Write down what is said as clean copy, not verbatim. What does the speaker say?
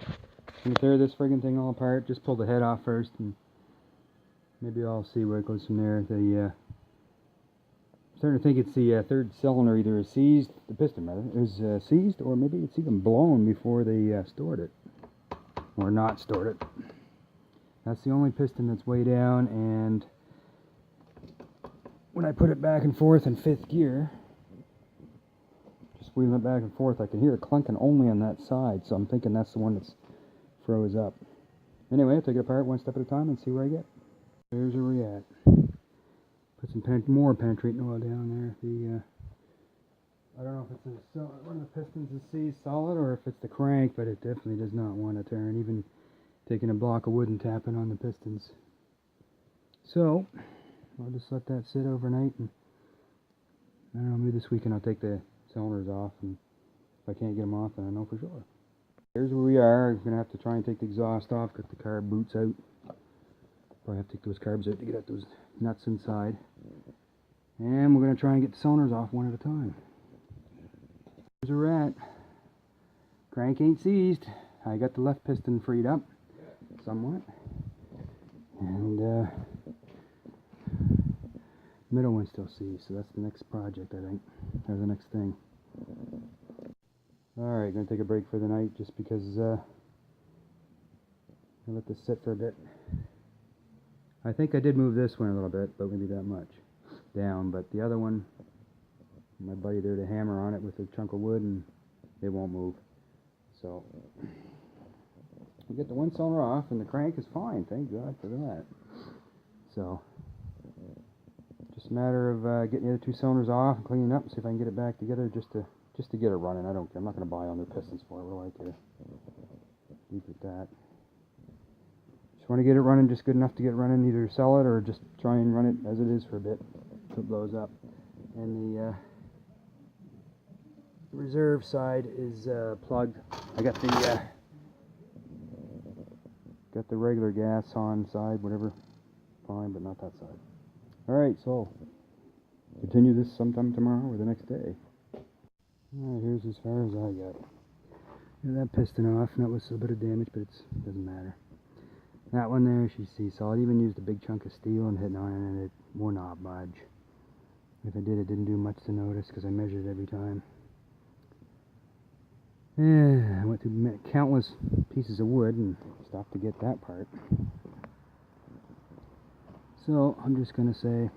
So, I'm going to tear this friggin' thing all apart. Just pull the head off first, and maybe I'll see where it goes from there. I'm starting to think it's the third cylinder either is seized, the piston rather, is seized, or maybe it's even blown before they stored it. Or not stored it. That's the only piston that's way down, and when I put it back and forth in 5th gear, just wheeling it back and forth, I can hear it clunking only on that side, so I'm thinking that's the one that's froze up. Anyway, I'll take it apart one step at a time and see where I get. There's where we're at. Put some more penetrating oil down there. I don't know if it's one of the pistons is seized solid or if it's the crank, but it definitely does not want to turn, even taking a block of wood and tapping on the pistons. So, I'll just let that sit overnight, and I don't know, maybe this weekend I'll take the cylinders off, and if I can't get them off, then I know for sure. Here's where we are. I'm going to have to try and take the exhaust off, get the carb boots out. Probably have to take those carbs out to get out those nuts inside. And we're going to try and get the cylinders off one at a time. Here's where we're at. Crank ain't seized. I got the left piston freed up, somewhat. And middle one's still seized, so that's the next project, I think. Or the next thing. Alright, gonna take a break for the night just because I'll let this sit for a bit. I think I did move this one a little bit, but maybe that much down, but the other one, my buddy there to hammer on it with a chunk of wood, and it won't move. So we'll get the one cylinder off, and the crank is fine, thank God for that. So just a matter of getting the other 2 cylinders off and cleaning up and see if I can get it back together just to get it running. I don't care. I'm not going to buy all new pistons for it. What do I care? Leave it at that. Just want to get it running just good enough to get it running, either sell it or just try and run it as it is for a bit until it blows up. And the reserve side is plugged. I got the regular gas on side, whatever, fine, but not that side. Alright, so continue this sometime tomorrow or the next day. Alright, here's as far as I got. Get that piston off. That was a bit of damage, but it doesn't matter. That one there, you see, so I even used a big chunk of steel and hitting on it, and it will not budge. If it did, it didn't do much to notice because I measured it every time. Yeah, I went through countless pieces of wood and stopped to get that part. So I'm just gonna say,